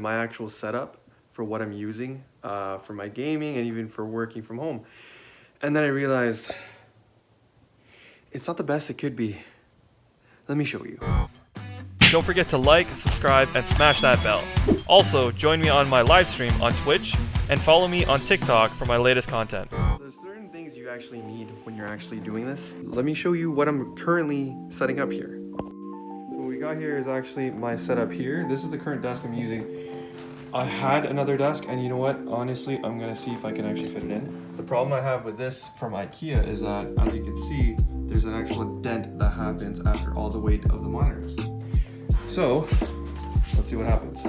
my actual setup for what I'm using for my gaming and even for working from home. And then I realized it's not the best it could be. Let me show you. Don't forget to like, subscribe, and smash that bell. Also, join me on my live stream on Twitch and follow me on TikTok for my latest content. There's certain things you actually need when you're actually doing this. Let me show you what I'm currently setting up here. So what we got here is actually my setup here. This is the current desk I'm using. I had another desk, and you know what? Honestly, I'm gonna see if I can actually fit it in. The problem I have with this from IKEA is that, as you can see, there's an actual dent that happens after all the weight of the monitors. So, let's see what happens.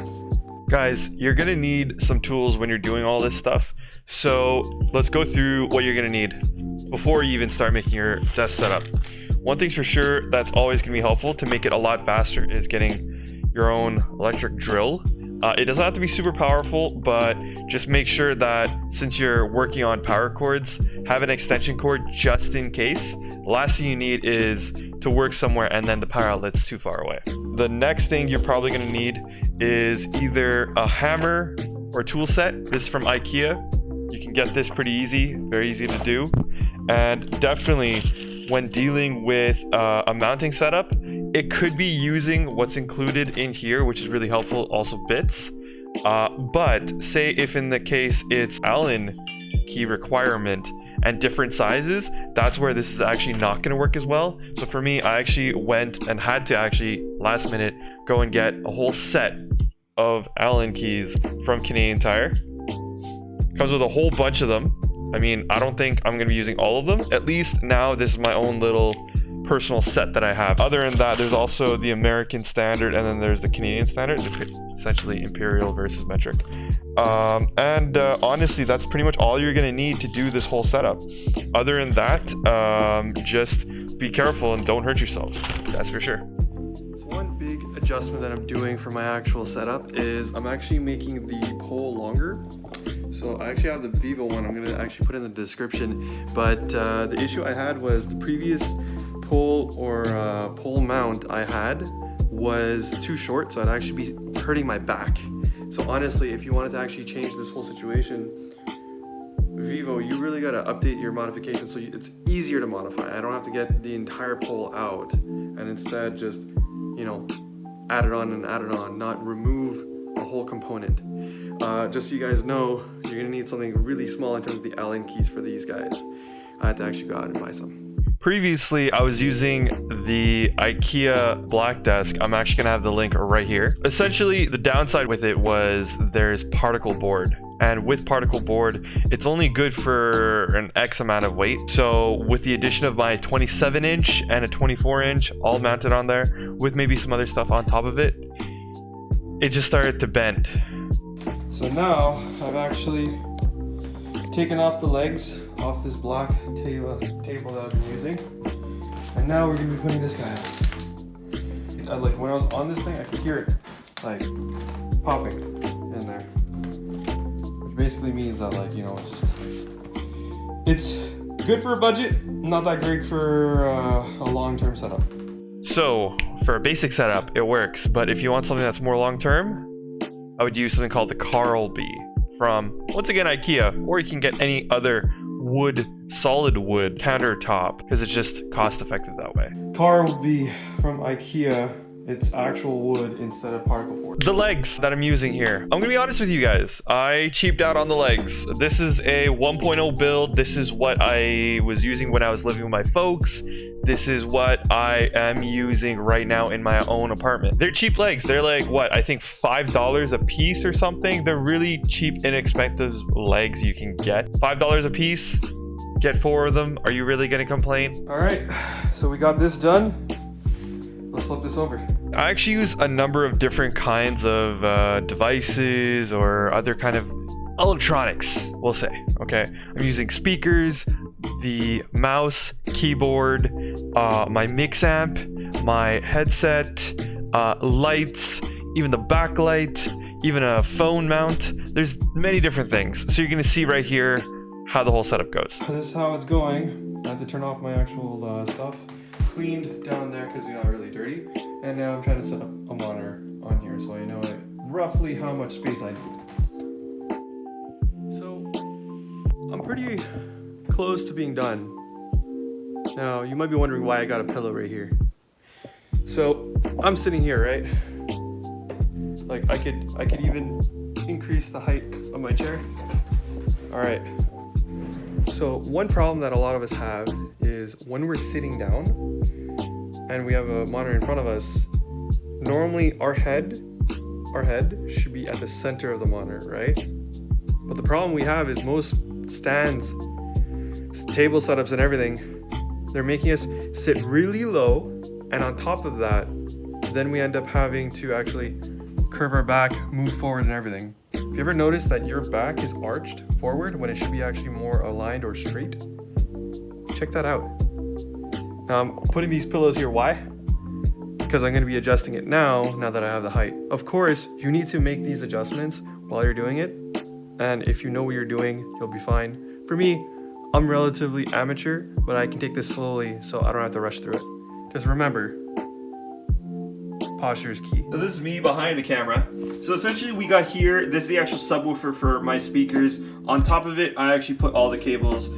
Guys, you're gonna need some tools when you're doing all this stuff. So let's go through what you're gonna need before you even start making your desk setup. One thing's for sure that's always gonna be helpful to make it a lot faster is getting your own electric drill. It doesn't have to be super powerful, but just make sure that since you're working on power cords, have an extension cord just in case. The last thing you need is to work somewhere and then the power outlet's too far away. The next thing you're probably gonna need is either a hammer or tool set. This is from IKEA. You can get this pretty easy, very easy to do. And definitely when dealing with a mounting setup, it could be using what's included in here, which is really helpful, also bits. But say if in the case it's Allen key requirement and different sizes, that's where this is actually not going to work as well. So for me, I actually went and had to actually last minute go and get a whole set of Allen keys from Canadian Tire. Comes with a whole bunch of them. I mean, I don't think I'm going to be using all of them. At least now this is my own little personal set that I have. Other than that, there's also the American standard, and then there's the Canadian standard, essentially imperial versus metric. Honestly, that's pretty much all you're gonna need to do this whole setup. Other than that, just be careful and don't hurt yourself. That's for sure. So one big adjustment that I'm doing for my actual setup is I'm actually making the pole longer. So I actually have the Vivo one. I'm gonna actually put it in the description. But the issue I had was the previous pole or pole mount I had was too short, so I'd actually be hurting my back. So honestly, if you wanted to actually change this whole situation, Vivo, you really gotta update your modification so it's easier to modify. I don't have to get the entire pole out and instead just, you know, add it on and add it on, not remove a whole component. Just so you guys know, you're gonna need something really small in terms of the Allen keys for these guys. I had to actually go out and buy some. Previously, I was using the IKEA black desk. I'm actually gonna have the link right here. Essentially, the downside with it was there's particle board. And with particle board, it's only good for an X amount of weight. So with the addition of my 27-inch and a 24-inch all mounted on there, with maybe some other stuff on top of it, it just started to bend. So now, I've actually taken off the legs off this black table that I've been using, and now we're gonna be putting this guy on. Like when I was on this thing, I could hear it like popping in there, which basically means that, like, you know, it's good for a budget, not that great for a long-term setup. So for a basic setup, it works, but if you want something that's more long-term, I would use something called the Carlby from, once again, IKEA, or you can get any other solid wood countertop because it's just cost effective that way. Carlby from IKEA, it's actual wood instead of particle board. The legs that I'm using here, I'm gonna be honest with you guys, I cheaped out on the legs. This is a 1.0 build. This is what I was using when I was living with my folks. This is what I am using right now in my own apartment. They're cheap legs. They're like, what, I think $5 a piece or something. They're really cheap, inexpensive legs you can get. $5 a piece, get 4 of them. Are you really gonna complain? All right, so we got this done. Let's flip this over. I actually use a number of different kinds of devices or other kind of electronics, we'll say. Okay, I'm using speakers, the mouse, keyboard, my mix amp, my headset, lights, even the backlight, even a phone mount. There's many different things. So you're gonna see right here how the whole setup goes. This is how it's going. I had to turn off my actual stuff. Cleaned down there because it got really dirty. And now I'm trying to set up a monitor on here so I know it roughly how much space I need. So I'm pretty close to being done. Now you might be wondering why I got a pillow right here. So I'm sitting here, right? Like I could even increase the height of my chair. All right. So one problem that a lot of us have is when we're sitting down and we have a monitor in front of us, normally our head should be at the center of the monitor, right? But the problem we have is most stands, table setups and everything, they're making us sit really low, and on top of that, then we end up having to actually curve our back, move forward and everything. Have you ever noticed that your back is arched forward when it should be actually more aligned or straight? Check that out. Now I'm putting these pillows here, why? Because I'm gonna be adjusting it now that I have the height. Of course, you need to make these adjustments while you're doing it. And if you know what you're doing, you'll be fine. For me, I'm relatively amateur, but I can take this slowly so I don't have to rush through it. Just remember, posture is key. So this is me behind the camera. So essentially we got here, this is the actual subwoofer for my speakers. On top of it, I actually put all the cables.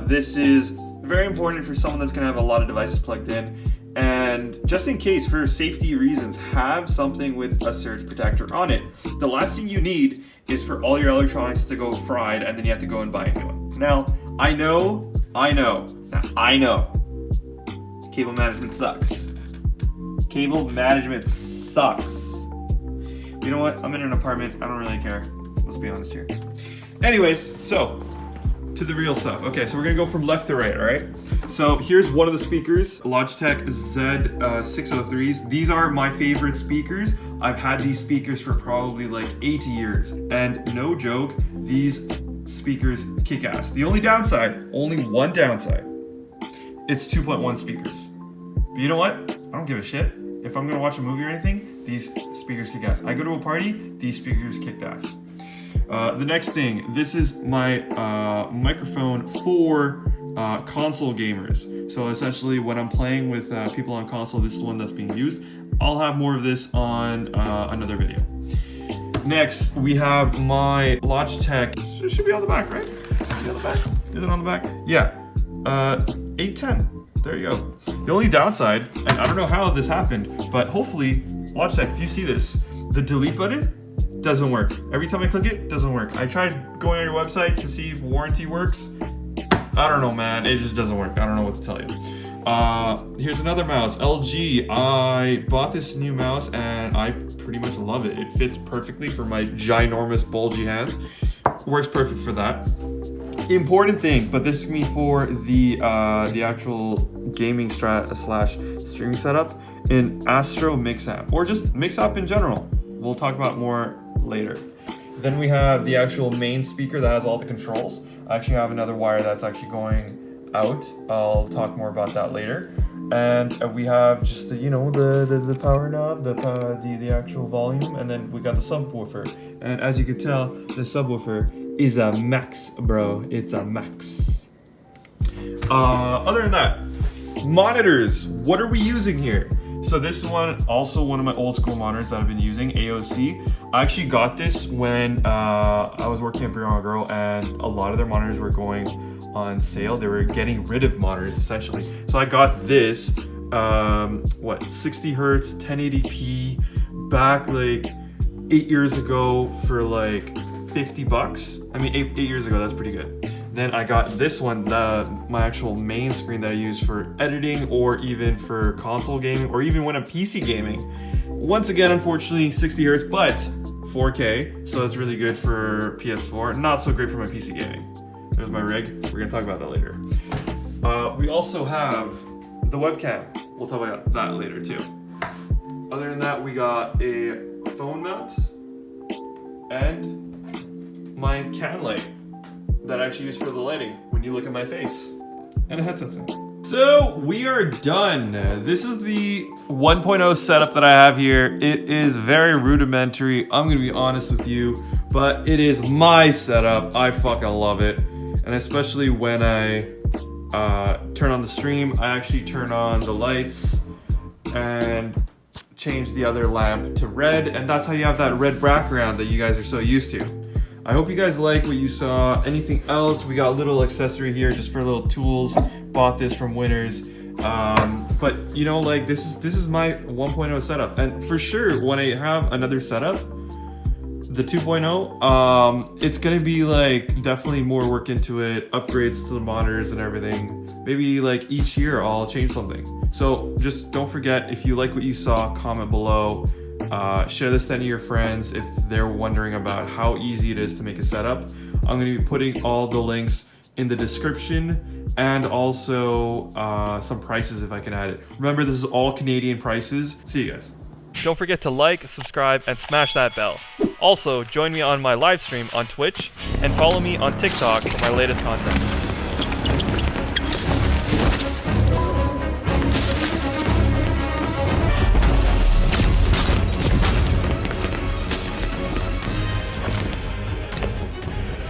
This is very important for someone that's gonna have a lot of devices plugged in. And just in case, for safety reasons, have something with a surge protector on it. The last thing you need is for all your electronics to go fried and then you have to go and buy a new one. Now, I know, cable management sucks. Cable management sucks. You know what? I'm in an apartment. I don't really care. Let's be honest here. Anyways, so to the real stuff. Okay, so we're gonna go from left to right, all right? So here's one of the speakers, Logitech Z603s. These are my favorite speakers. I've had these speakers for probably like 80 years. And no joke, these speakers kick ass. The only one downside, it's 2.1 speakers. But you know what? I don't give a shit. If I'm gonna watch a movie or anything, these speakers kick ass. I go to a party, these speakers kick ass. The next thing, this is my microphone for console gamers. So essentially when I'm playing with people on console, this is the one that's being used. I'll have more of this on another video. Next, we have my Logitech. It should be on the back, right? Is it on the back? Is it on the back? Yeah. 810. There you go. The only downside, and I don't know how this happened, but hopefully, Logitech, if you see this, the delete button doesn't work. Every time I click it, doesn't work. I tried going on your website to see if warranty works. I don't know, man. It just doesn't work. I don't know what to tell you. Here's another mouse, LG. I bought this new mouse and I pretty much love it. It fits perfectly for my ginormous bulgy hands. Works perfect for that. Important thing, but this is me for the actual gaming slash streaming setup in Astro Mixamp, or just Mixamp in general. We'll talk about more later. Then we have the actual main speaker that has all the controls. I actually have another wire that's actually going out. I'll talk more about that later. And we have just the, the power knob, the actual volume, and then we got the subwoofer. And as you can tell, the subwoofer is a max, bro. It's a max. Other than that, monitors. What are we using here? So this is also one of my old school monitors that I've been using, AOC. I actually got this when I was working at Brianna Girl, and a lot of their monitors were going on sale. They were getting rid of monitors essentially. So I got this, 60 hertz, 1080p, back like 8 years ago for like 50 bucks. I mean, eight years ago, that's pretty good. Then I got this one, my actual main screen that I use for editing, or even for console gaming, or even when I'm PC gaming. Once again, unfortunately, 60 hertz, but 4K, so that's really good for PS4. Not so great for my PC gaming. There's my rig. We're gonna talk about that later. We also have the webcam. We'll talk about that later too. Other than that, we got a phone mount and my can light that I actually use for the lighting when you look at my face, and a headset thing. So we are done. This is the 1.0 setup that I have here. It is very rudimentary, I'm gonna be honest with you, but it is my setup. I fucking love it. And especially when I turn on the stream, I actually turn on the lights and change the other lamp to red, and that's how you have that red background that you guys are so used to. I hope you guys like what you saw. Anything else? We got a little accessory here just for little tools. Bought this from Winners. But you know, like this is my 1.0 setup, and for sure when I have another setup, the 2.0, it's gonna be like definitely more work into it, upgrades to the monitors and everything. Maybe like each year I'll change something. So just don't forget, if you like what you saw, comment below. Share this to any of your friends if they're wondering about how easy it is to make a setup. I'm gonna be putting all the links in the description, and also some prices if I can add it. Remember, this is all Canadian prices. See you guys. Don't forget to like, subscribe, and smash that bell. Also, join me on my live stream on Twitch, and follow me on TikTok for my latest content.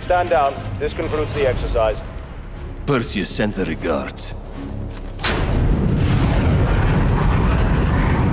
Stand down. This concludes the exercise. Perseus sends the regards.